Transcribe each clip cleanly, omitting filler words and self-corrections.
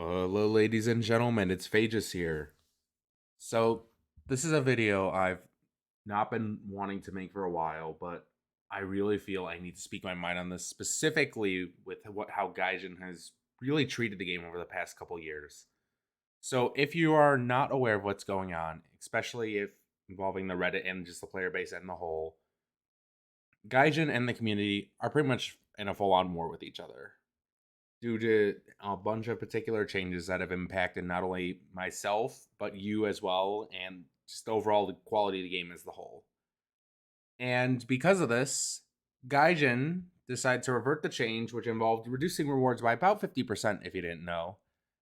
Hello, ladies and gentlemen, it's Phages here. So, this is a video I've not been wanting to make for a while, but I really feel I need to speak my mind on this, specifically with how Gaijin has really treated the game over the past couple years. So, if you are not aware of what's going on, especially if involving the Reddit and just the player base and the whole, Gaijin and the community are pretty much in a full-on war with each other due to a bunch of particular changes that have impacted not only myself but you as well, and just overall the quality of the game as the whole. And because of this, Gaijin decided to revert the change, which involved reducing rewards by about 50%, if you didn't know,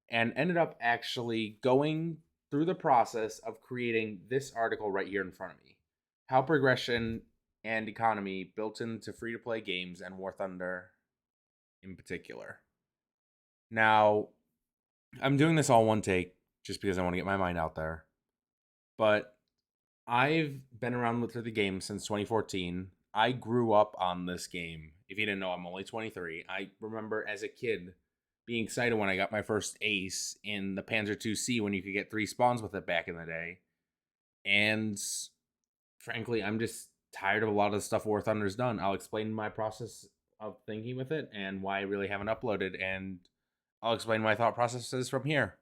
and ended up actually going through the process of creating this article right here in front of me: how progression and economy built into free to play games and War Thunder in particular. Now, I'm doing this all one take just because I want to get my mind out there. But I've been around with the game since 2014. I grew up on this game. If you didn't know, I'm only 23. I remember as a kid being excited when I got my first ace in the Panzer II-C when you could get 3 spawns with it back in the day. And frankly, I'm just tired of a lot of the stuff War Thunder's done. I'll explain my process of thinking with it and why I really haven't uploaded, and I'll explain my thought processes from here.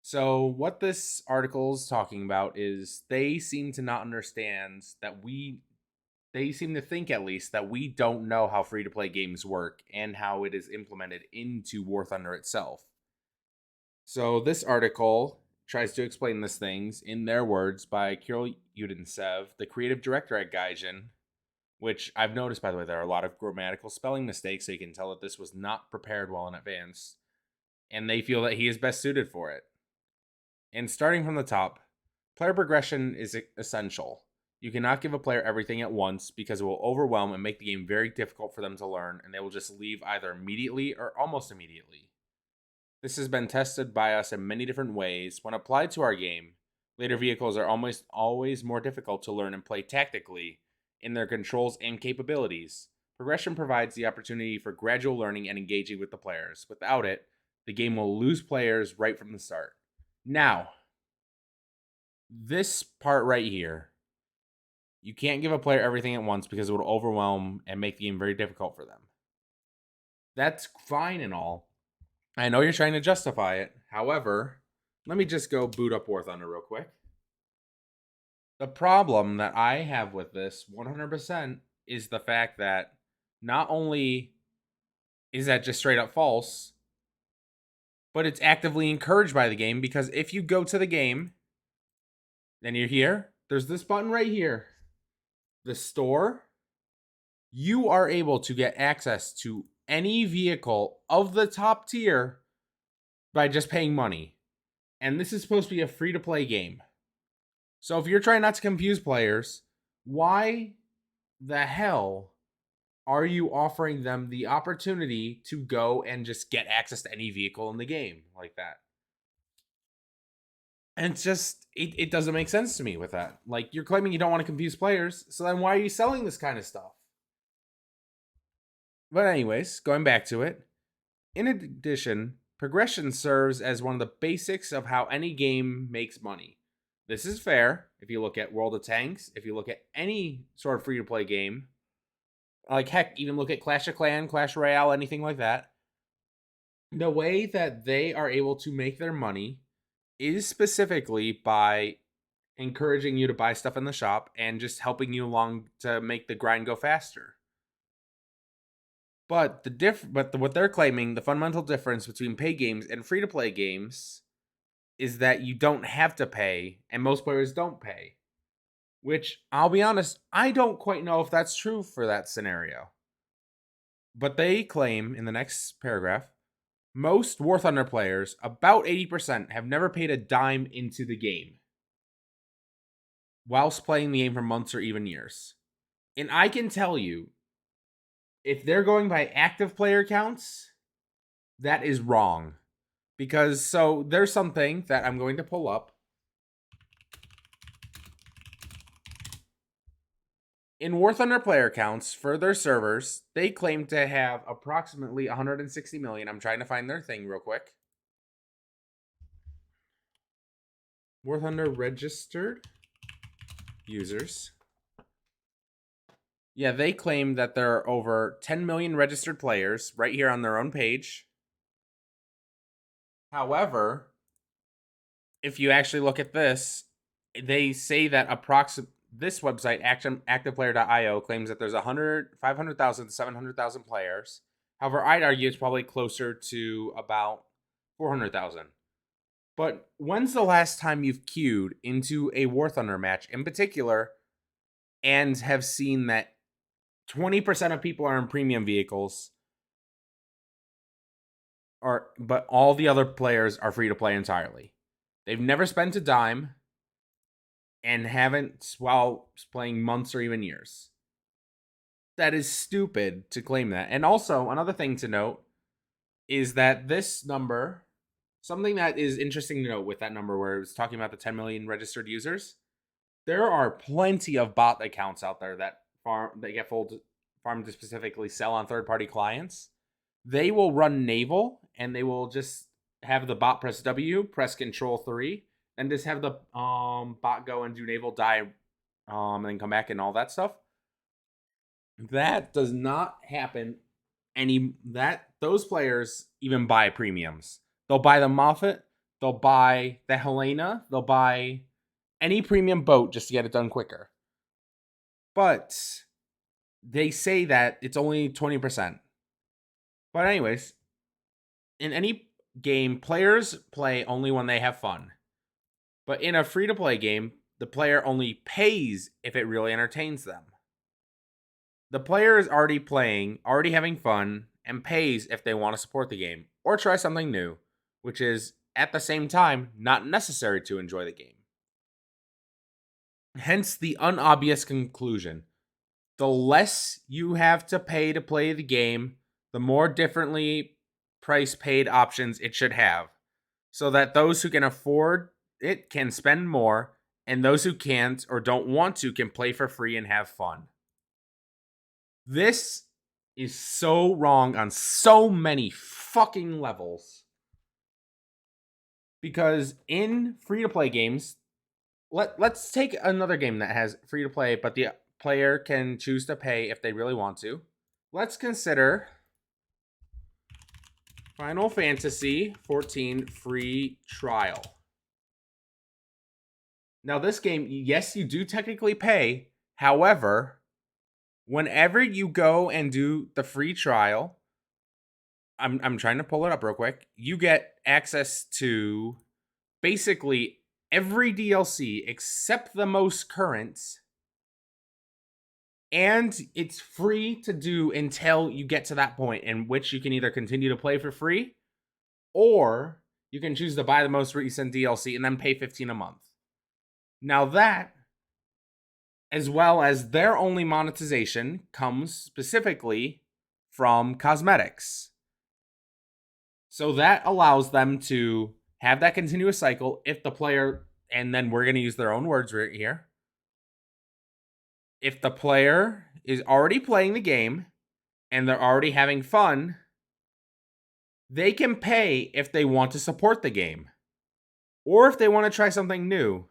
So, what this article is talking about is they seem to not understand that they seem to think at least that we don't know how free to play games work and how it is implemented into War Thunder itself. So, this article tries to explain these things in their words by Kirill Udinsev, the creative director at Gaijin, which I've noticed, by the way, there are a lot of grammatical spelling mistakes, so you can tell that this was not prepared well in advance, and they feel that he is best suited for it. And starting from the top, player progression is essential. You cannot give a player everything at once because it will overwhelm and make the game very difficult for them to learn, and they will just leave either immediately or almost immediately. This has been tested by us in many different ways. When applied to our game, later vehicles are almost always more difficult to learn and play tactically in their controls and capabilities. Progression provides the opportunity for gradual learning and engaging with the players. Without it, the game will lose players right from the start. Now, this part right here, you can't give a player everything at once because it would overwhelm and make the game very difficult for them. That's fine and all. I know you're trying to justify it. However, let me just go boot up War Thunder real quick. The problem that I have with this 100% is the fact that not only is that just straight up false, but it's actively encouraged by the game, because if you go to the game, then you're here, there's this button right here, the store. You are able to get access to any vehicle of the top tier by just paying money. And this is supposed to be a free to play game. So if you're trying not to confuse players, why the hell are you offering them the opportunity to go and just get access to any vehicle in the game like that? And it's just, it doesn't make sense to me with that. Like, you're claiming you don't want to confuse players, so then why are you selling this kind of stuff? But anyways, going back to it. In addition, progression serves as one of the basics of how any game makes money. This is fair if you look at World of Tanks, if you look at any sort of free-to-play game. Like, heck, even look at Clash of Clans, Clash Royale, anything like that. The way that they are able to make their money is specifically by encouraging you to buy stuff in the shop and just helping you along to make the grind go faster. But what they're claiming, the fundamental difference between pay games and free to play games, is that you don't have to pay, and most players don't pay. Which, I'll be honest, I don't quite know if that's true for that scenario. But they claim in the next paragraph, most War Thunder players, about 80%, have never paid a dime into the game whilst playing the game for months or even years. And I can tell you, if they're going by active player counts, that is wrong. Because, so, there's something that I'm going to pull up. In War Thunder player counts for their servers, they claim to have approximately 160 million. I'm trying to find their thing real quick. warthunder registered users. Yeah, they claim that there are over 10 million registered players right here on their own page. However, if you actually look at this, they say that this website, activeplayer.io, claims that there's 500,000 to 700,000 players. However, I'd argue it's probably closer to about 400,000. But when's the last time you've queued into a War Thunder match in particular and have seen that 20% of people are in premium vehicles, but all the other players are free to play entirely? They've never spent a dime and haven't while playing months or even years. That is stupid to claim that. And also, another thing to note is that this number, something that is interesting to note with that number where it was talking about the 10 million registered users, there are plenty of bot accounts out there that get farmed to specifically sell on third-party clients. They will run naval and they will just have the bot press W, press Control 3, and just have the bot go and do naval, die, and then come back and all that stuff. That does not happen. Those players even buy premiums. They'll buy the Moffat, they'll buy the Helena, they'll buy any premium boat just to get it done quicker. But they say that it's only 20%. But anyways, in any game, players play only when they have fun. But in a free-to-play game, the player only pays if it really entertains them. The player is already playing, already having fun, and pays if they want to support the game or try something new, which is, at the same time, not necessary to enjoy the game. Hence the unobvious conclusion. The less you have to pay to play the game, the more differently price paid options it should have, so that those who can afford it can spend more, and those who can't or don't want to can play for free and have fun. This is so wrong on so many fucking levels. Because in free-to-play games, let's take another game that has free-to-play, but the player can choose to pay if they really want to. Let's consider Final Fantasy XIV free trial. Now, this game, yes, you do technically pay. However, whenever you go and do the free trial, I'm trying to pull it up real quick. You get access to basically every DLC except the most current. And it's free to do until you get to that point in which you can either continue to play for free, or you can choose to buy the most recent DLC and then pay $15 a month. Now that, as well as their only monetization, comes specifically from cosmetics. So that allows them to have that continuous cycle if the player, and then we're going to use their own words right here. If the player is already playing the game and they're already having fun, they can pay if they want to support the game or if they want to try something new.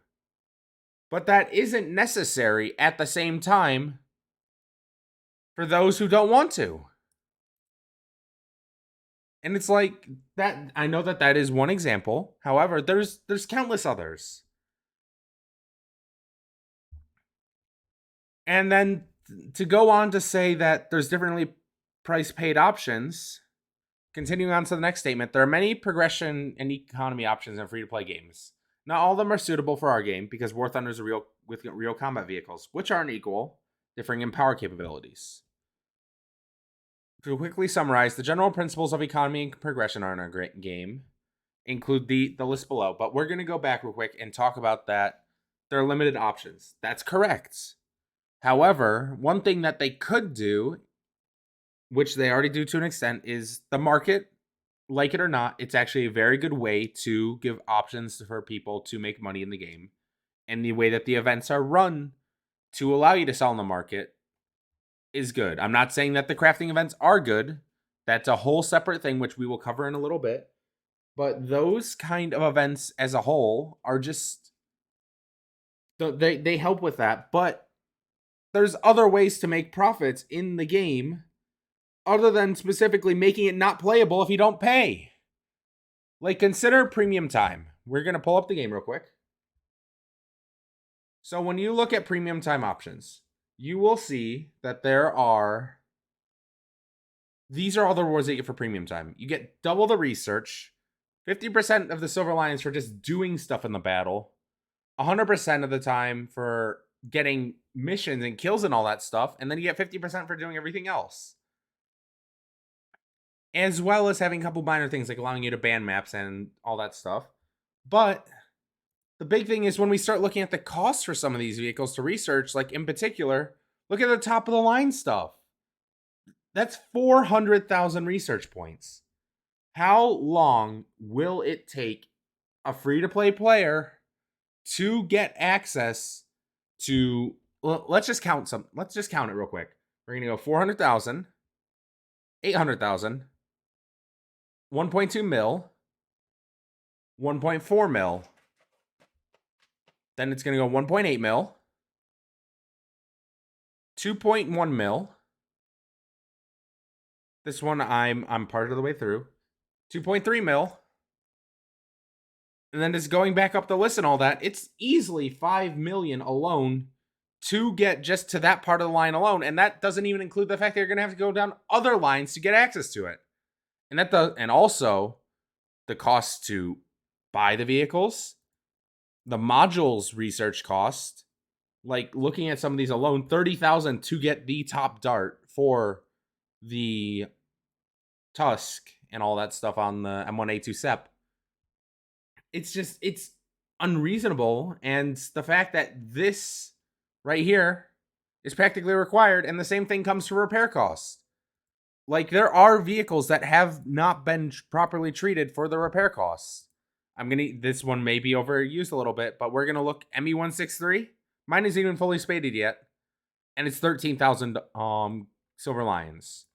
But that isn't necessary at the same time for those who don't want to. And it's like that. I know that is one example. However, there's countless others. And then to go on to say that there's differently price paid options, continuing on to the next statement, there are many progression and economy options in free-to-play games. Not all of them are suitable for our game because War Thunder is with real combat vehicles, which aren't equal, differing in power capabilities. To quickly summarize, the general principles of economy and progression are in our game include the list below, but we're going to go back real quick and talk about that there are limited options. That's correct. However, one thing that they could do, which they already do to an extent, is the market, like it or not, it's actually a very good way to give options for people to make money in the game. And the way that the events are run to allow you to sell in the market is good. I'm not saying that the crafting events are good. That's a whole separate thing, which we will cover in a little bit. But those kind of events as a whole are just They help with that, but there's other ways to make profits in the game other than specifically making it not playable if you don't pay. Like, consider premium time. We're going to pull up the game real quick. So when you look at premium time options, you will see that these are all the rewards that you get for premium time. You get double the research, 50% of the silver lions for just doing stuff in the battle, 100% of the time for getting missions and kills and all that stuff, and then you get 50% for doing everything else. As well as having a couple minor things like allowing you to ban maps and all that stuff. But the big thing is when we start looking at the costs for some of these vehicles to research, like in particular, look at the top of the line stuff. That's 400,000 research points. How long will it take a free-to-play player to get access to, well, let's just count it real quick. We're going to go 400,000, 800,000, 1.2 mil, 1.4 mil. Then it's going to go 1.8 mil, 2.1 mil. This one I'm part of the way through. 2.3 mil. And then just going back up the list and all that, it's easily 5 million alone to get just to that part of the line alone. And that doesn't even include the fact that you're going to have to go down other lines to get access to it. And also the cost to buy the vehicles, the modules research cost, like looking at some of these alone, 30,000 to get the top dart for the Tusk and all that stuff on the M1A2 SEP. It's unreasonable. And the fact that this right here is practically required, and the same thing comes to repair costs. Like, there are vehicles that have not been properly treated for the repair costs. This one may be overused a little bit, but we're gonna look ME163. Mine isn't even fully spaded yet, and it's 13,000 silver lions.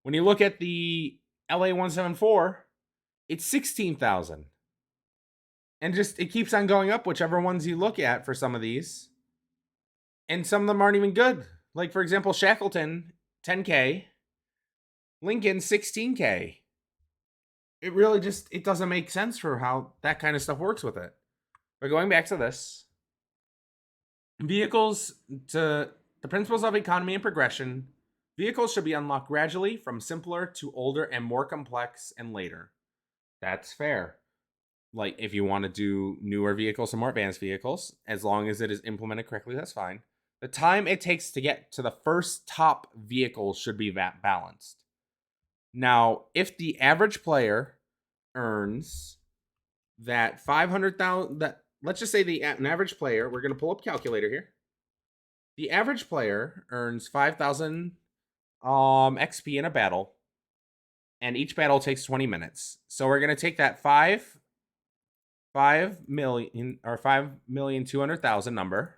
When you look at the LA174, it's 16,000. And just, it keeps on going up, whichever ones you look at for some of these. And some of them aren't even good. Like, for example, Shackleton, 10K. Lincoln, 16K. It really just, it doesn't make sense for how that kind of stuff works with it. But going back to this, vehicles, to the principles of economy and progression, vehicles should be unlocked gradually from simpler to older and more complex and later. That's fair. Like, if you want to do newer vehicles and more advanced vehicles, as long as it is implemented correctly, that's fine. The time it takes to get to the first top vehicle should be balanced. Now, if the average player earns that 500,000, that, let's just say an average player, we're going to pull up calculator here. The average player earns 5,000 XP in a battle, and each battle takes 20 minutes. So we're going to take that 5 million or 5,200,000 number,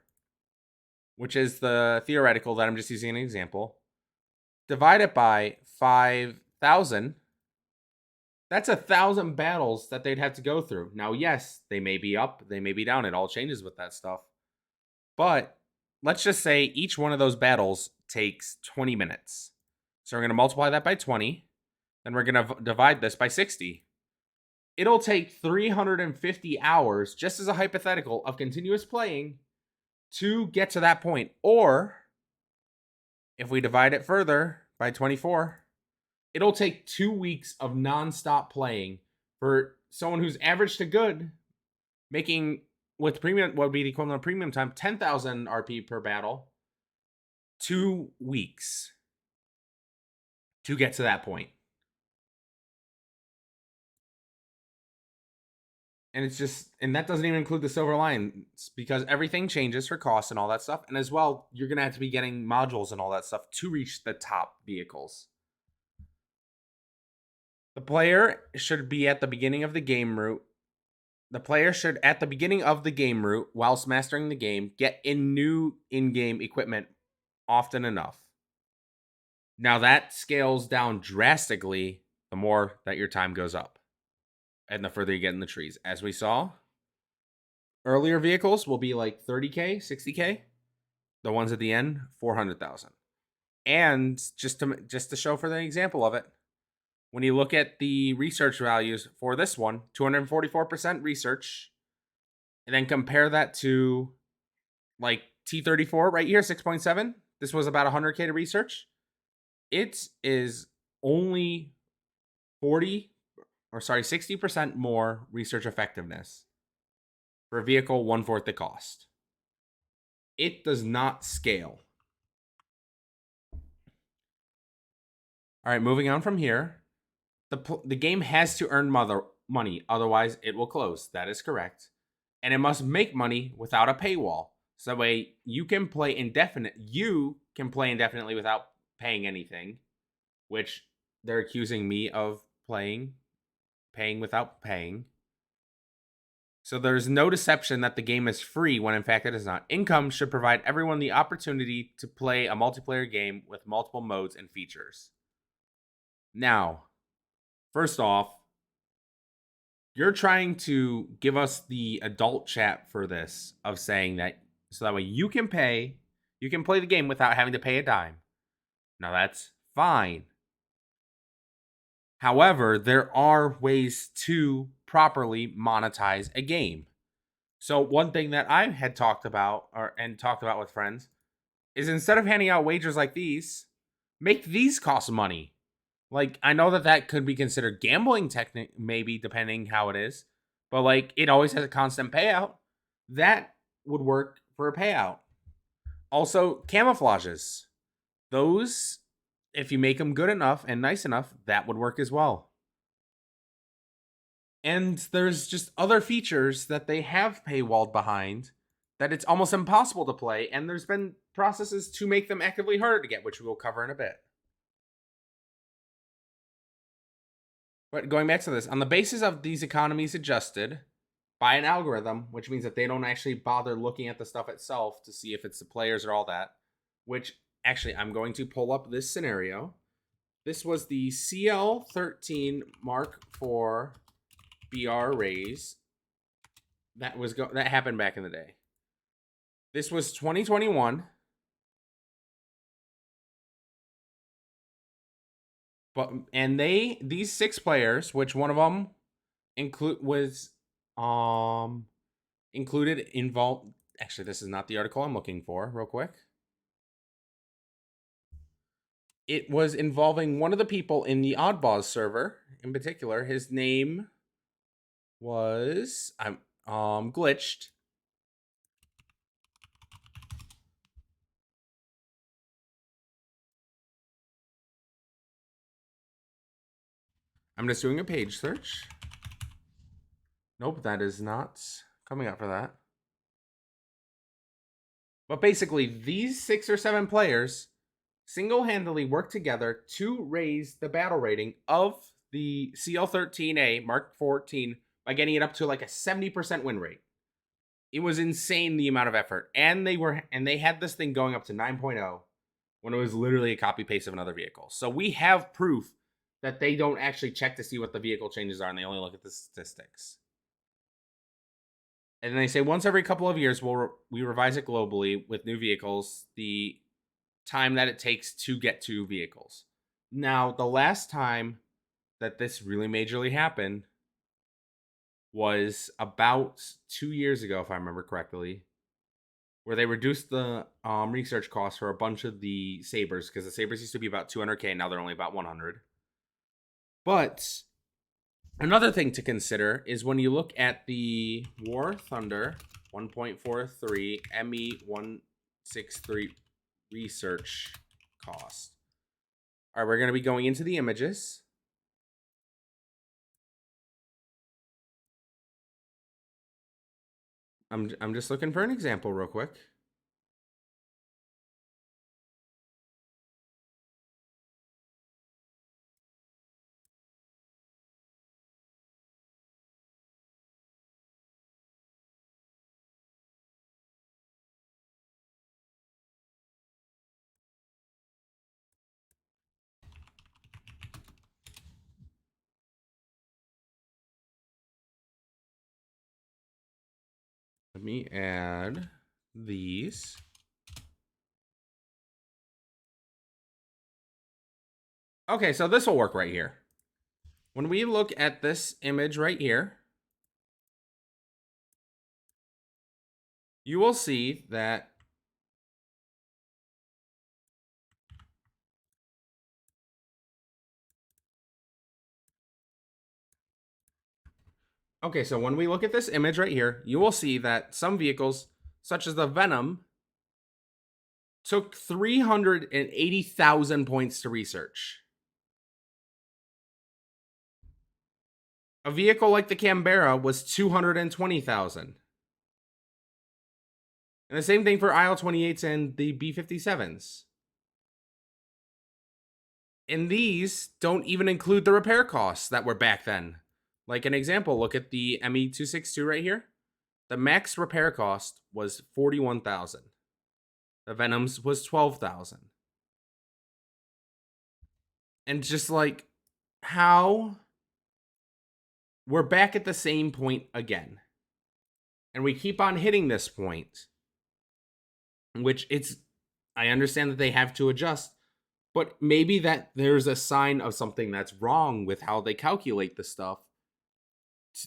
which is the theoretical that I'm just using an example, divide it by 5,000. That's 1,000 battles that they'd have to go through. Now, yes, they may be up, they may be down. It all changes with that stuff. But let's just say each one of those battles takes 20 minutes. So we're going to multiply that by 20. Then we're going to divide this by 60. It'll take 350 hours, just as a hypothetical, of continuous playing to get to that point. Or, if we divide it further by 24, it'll take 2 weeks of nonstop playing for someone who's average to good, making, with premium, what would be the equivalent of premium time, 10,000 RP per battle, 2 weeks to get to that point. And it's just, and that doesn't even include the silver lions, because everything changes for costs and all that stuff. And as well, you're going to have to be getting modules and all that stuff to reach the top vehicles. The player should be at the beginning of the game route. The player should, at the beginning of the game route, whilst mastering the game, get in new in-game equipment often enough. Now that scales down drastically the more that your time goes up and the further you get in the trees. As we saw, Earlier vehicles will be like 30K, 60K. The ones at the end, 400,000. And just to show for the example of it, when you look at the research values for this one, 244% research, and then compare that to like T34 right here, 6.7. This was about 100K to research. It is only 60% more research effectiveness for a vehicle, 1/4 the cost. It does not scale. All right, moving on from here. The game has to earn money, otherwise it will close. That is correct. And it must make money without a paywall. So that way you can play indefinitely without paying anything, which they're accusing me of paying without paying. So there's no deception that the game is free when in fact it is not. Income should provide everyone the opportunity to play a multiplayer game with multiple modes and features. Now, first off, you're trying to give us the adult chat for this of saying that so that way you can play the game without having to pay a dime. Now that's fine. However, there are ways to properly monetize a game. So one thing that I had talked about with friends is instead of handing out wagers like these, make these cost money. Like, I know that could be considered gambling technique, maybe depending how it is, but like it always has a constant payout. That would work for a payout. Also, camouflages. Those, if you make them good enough and nice enough, that would work as well. And there's just other features that they have paywalled behind that it's almost impossible to play, and there's been processes to make them actively harder to get, which we will cover in a bit. But going back to this, on the basis of these economies adjusted by an algorithm, which means that they don't actually bother looking at the stuff itself to see if it's the players or all that, which actually I'm going to pull up this scenario. This was the CL13 Mark IV BR raise that happened back in the day. This was 2021. These 6 players, which one of them included involved. Actually, this is not the article I'm looking for. Real quick, it was involving one of the people in the Oddballs server. In particular, his name was glitched. I'm just doing a page search. Nope, that is not coming up for that. But basically, these 6 or 7 players single-handedly worked together to raise the battle rating of the CL13A Mark 14 by getting it up to like a 70% win rate. It was insane the amount of effort. And they had this thing going up to 9.0 when it was literally a copy paste of another vehicle. So we have proof that they don't actually check to see what the vehicle changes are, and they only look at the statistics. And then they say once every couple of years we revise it globally with new vehicles, the time that it takes to get to vehicles. Now, the last time that this really majorly happened was about 2 years ago, if I remember correctly, where they reduced the research costs for a bunch of the Sabres, because the Sabres used to be about 200K, now they're only about 100. But another thing to consider is when you look at the War Thunder 1.43 ME163 research cost. All right, we're going to be going into the images. I'm just looking for an example real quick. Let me add these. Okay, so this will work right here. When we look at this image right here, you will see that okay, so when we look at this image right here, you will see that some vehicles, such as the Venom, took 380,000 points to research. A vehicle like the Canberra was 220,000. And the same thing for IL-28s and the B-57s. And these don't even include the repair costs that were back then. Like an example, look at the ME-262 right here. The max repair cost was 41,000. The Venoms was 12,000. And just like how we're back at the same point again. And we keep on hitting this point, which I understand that they have to adjust, but maybe that there's a sign of something that's wrong with how they calculate the stuff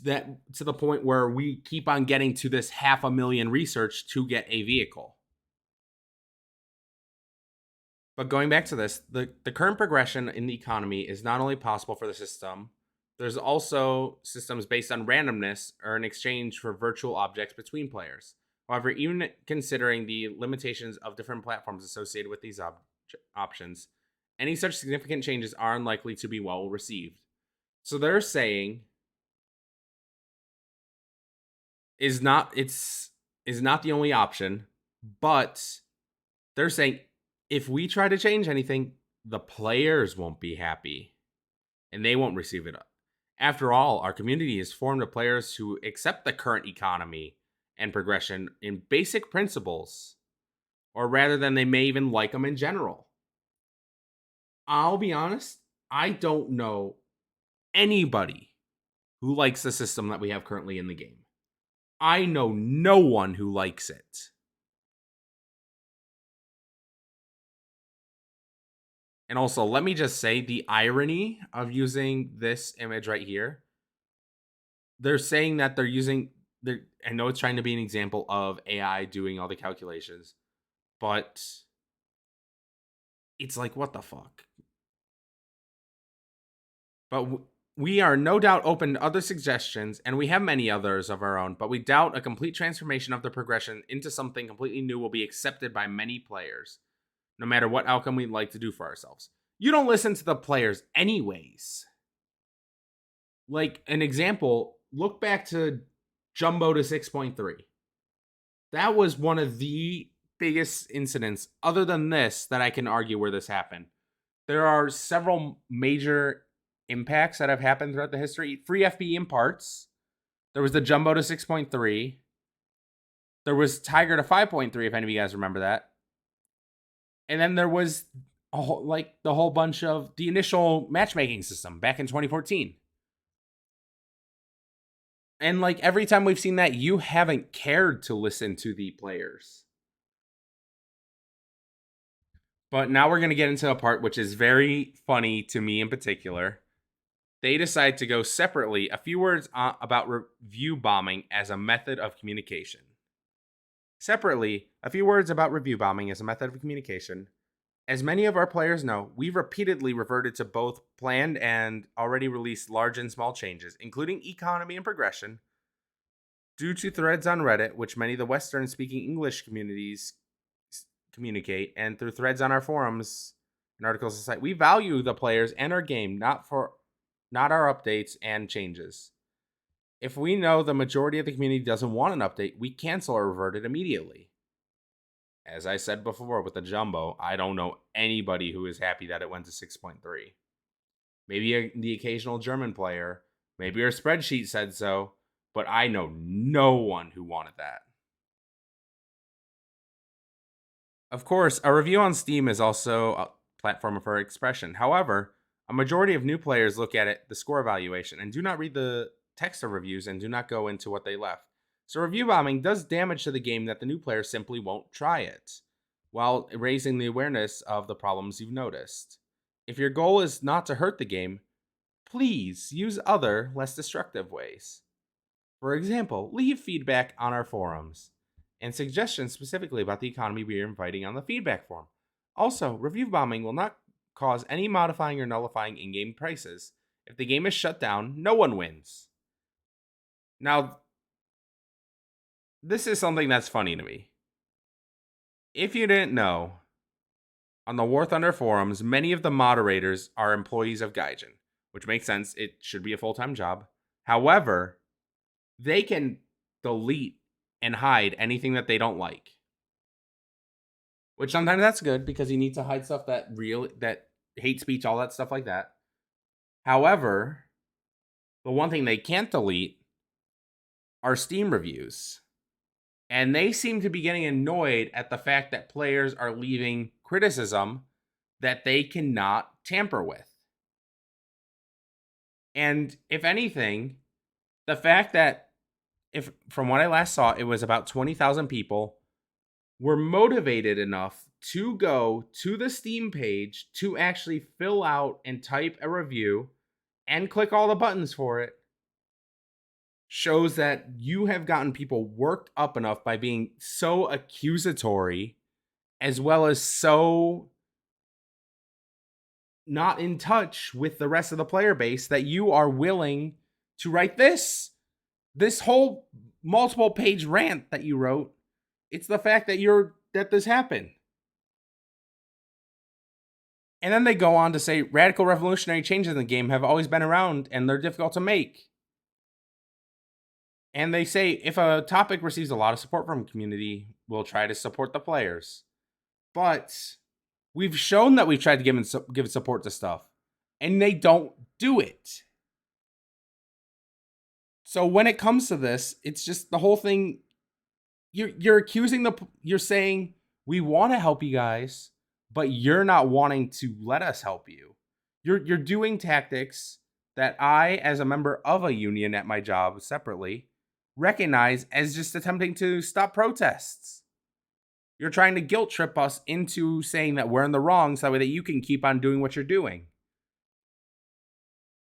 to the point where we keep on getting to this 500,000 research to get a vehicle. But going back to this, the current progression in the economy is not only possible for the system, there's also systems based on randomness or in exchange for virtual objects between players. However, even considering the limitations of different platforms associated with these options, any such significant changes are unlikely to be well received. So they're saying is not the only option, but they're saying if we try to change anything, the players won't be happy and they won't receive it. After all, our community is formed of players who accept the current economy and progression in basic principles, or rather than they may even like them in general. I'll be honest, I don't know anybody who likes the system that we have currently in the game. I know no one who likes it. And also, let me just say the irony of using this image right here. They're saying that I know it's trying to be an example of AI doing all the calculations, but it's like, what the fuck? But we are no doubt open to other suggestions, and we have many others of our own, but we doubt a complete transformation of the progression into something completely new will be accepted by many players, no matter what outcome we'd like to do for ourselves. You don't listen to the players anyways. Like an example, look back to Jumbo to 6.3. That was one of the biggest incidents, other than this, that I can argue where this happened. There are several major impacts that have happened throughout the history. Free FBE in parts. There was the Jumbo to 6.3. There was Tiger to 5.3, if any of you guys remember that. And then there was the whole bunch of the initial matchmaking system back in 2014. And like every time we've seen that, you haven't cared to listen to the players. But now we're going to get into a part which is very funny to me in particular. They decide to go separately. A few words about review bombing as a method of communication. Separately, a few words about review bombing as a method of communication. As many of our players know, we've repeatedly reverted to both planned and already released large and small changes, including economy and progression, due to threads on Reddit, which many of the Western-speaking English communities communicate, and through threads on our forums and articles of site. We value the players and our game, not our updates and changes. If we know the majority of the community doesn't want an update, we cancel or revert it immediately. As I said before with the Jumbo, I don't know anybody who is happy that it went to 6.3. Maybe the occasional German player, maybe your spreadsheet said so, but I know no one who wanted that. Of course, a review on Steam is also a platform for expression. However, a majority of new players look at the score evaluation, and do not read the text of reviews and do not go into what they left. So review bombing does damage to the game that the new player simply won't try it, while raising the awareness of the problems you've noticed. If your goal is not to hurt the game, please use other, less destructive ways. For example, leave feedback on our forums and suggestions specifically about the economy we are inviting on the feedback form. Also, review bombing will not cause any modifying or nullifying in-game prices. If the game is shut down, no one wins. Now, this is something that's funny to me. If you didn't know, on the War Thunder forums, many of the moderators are employees of Gaijin, which makes sense. It should be a full-time job. However, they can delete and hide anything that they don't like. Which sometimes that's good because you need to hide stuff that hate speech, all that stuff like that. However, the one thing they can't delete are Steam reviews. And they seem to be getting annoyed at the fact that players are leaving criticism that they cannot tamper with. And if anything, the fact that, if from what I last saw, it was about 20,000 people were motivated enough to go to the Steam page to actually fill out and type a review and click all the buttons for it, shows that you have gotten people worked up enough by being so accusatory, as well as so not in touch with the rest of the player base, that you are willing to write this whole multiple page rant that you wrote. It's the fact that this happened. And then they go on to say radical revolutionary changes in the game have always been around and they're difficult to make. And they say if a topic receives a lot of support from the community, we'll try to support the players. But we've shown that we've tried to give support to stuff, and they don't do it. So when it comes to this, it's just the whole thing. You're saying we want to help you guys, but you're not wanting to let us help you. You're doing tactics that I, as a member of a union at my job separately, recognize as just attempting to stop protests. You're trying to guilt trip us into saying that we're in the wrong so that way that you can keep on doing what you're doing.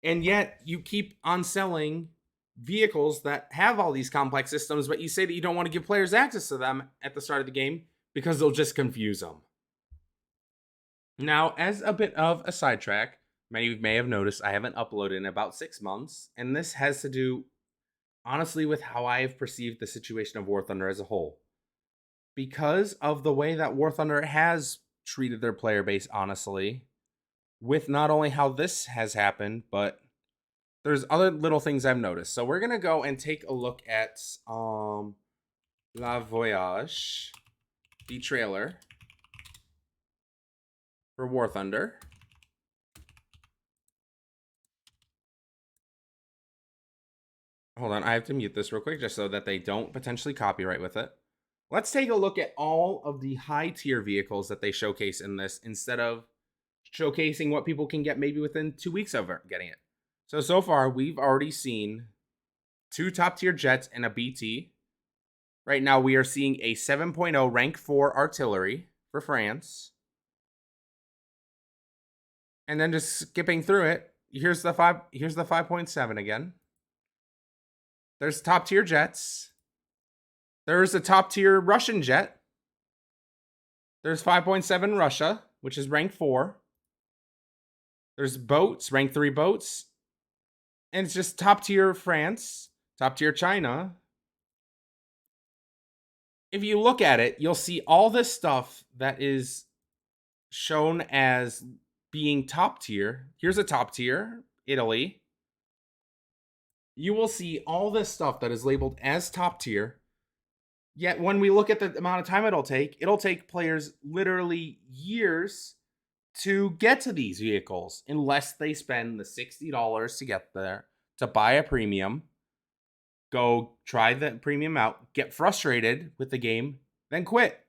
And yet you keep on selling vehicles that have all these complex systems, but you say that you don't want to give players access to them at the start of the game because they'll just confuse them. Now, as a bit of a sidetrack, many of you may have noticed I haven't uploaded in about 6 months, and this has to do, honestly, with how I've perceived the situation of War Thunder as a whole. Because of the way that War Thunder has treated their player base, honestly, with not only how this has happened, but there's other little things I've noticed. So we're going to go and take a look at Lavoyage, the trailer for War Thunder. Hold on, I have to mute this real quick just so that they don't potentially copyright with it. Let's take a look at all of the high tier vehicles that they showcase in this instead of showcasing what people can get maybe within 2 weeks of getting it. So far, we've already seen 2 top tier jets and a BT. Right now, we are seeing a 7.0 rank 4 artillery for France. And then just skipping through it, here's the 5.7 again. There's top tier jets. There's a top tier Russian jet. There's 5.7 Russia, which is rank 4. There's boats, rank 3 boats. And it's just top tier France, top tier China. If you look at it, you'll see all this stuff that is shown as being top tier. Here's a top tier, Italy. You will see all this stuff that is labeled as top tier. Yet when we look at the amount of time it'll take players literally years to get to these vehicles unless they spend the $60 to get there, to buy a premium, go try the premium out, get frustrated with the game, then quit,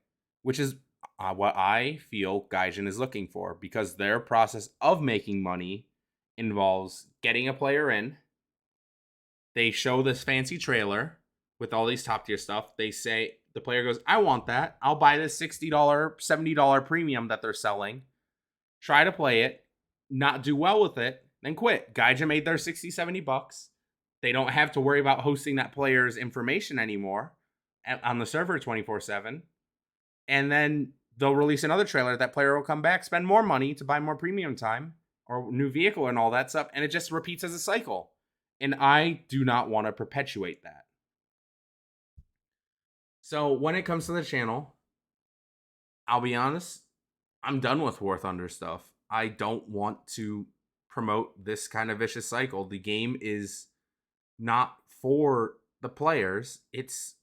which is what I feel Gaijin is looking for, because their process of making money involves getting a player in. They show this fancy trailer. with all these top tier stuff, they say the player goes, I want that. I'll buy this $60, $70 premium that they're selling, try to play it, not do well with it, then quit. Gaija made their 60, $70. They don't have to worry about hosting that player's information anymore on the server 24/7. And then they'll release another trailer. That player will come back, spend more money to buy more premium time or new vehicle and all that stuff. And it just repeats as a cycle. And I do not want to perpetuate that. So when it comes to the channel, I'll be honest, I'm done with War Thunder stuff. I don't want to promote this kind of vicious cycle. The game is not for the players. It's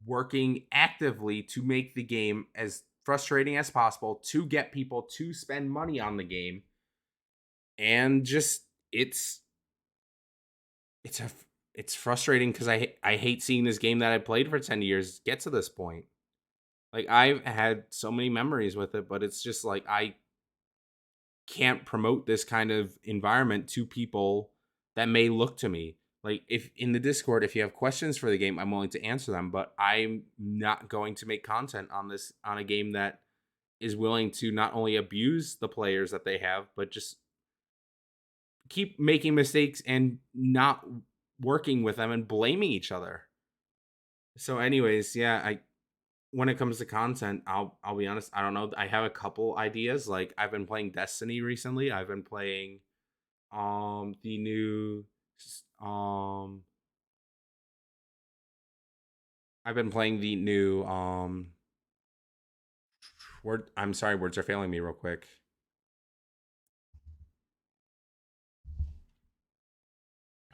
working actively to make the game as frustrating as possible to get people to spend money on the game. And just it's frustrating because I hate seeing this game that I played for 10 years get to this point. Like, I've had so many memories with it, but it's just like I can't promote this kind of environment to people that may look to me. Like, if in the Discord, if you have questions for the game, I'm willing to answer them, but I'm not going to make content on a game that is willing to not only abuse the players that they have, but just keep making mistakes and not working with them and blaming each other. So anyways, yeah, when it comes to content, I'll be honest, I don't know. I have a couple ideas. Like, I've been playing Destiny recently. I've been playing the new I've been playing the new I'm sorry, words are failing me real quick.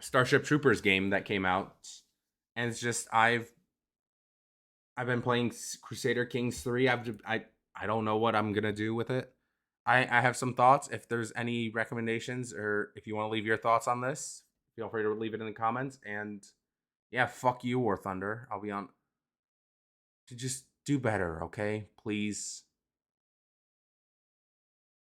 Starship Troopers game that came out. And it's just I've been playing Crusader Kings 3. I don't know what I'm going to do with it. I have some thoughts. If there's any recommendations or if you want to leave your thoughts on this, feel free to leave it in the comments. And yeah, fuck you, War Thunder. I'll be on to just do better, okay? Please.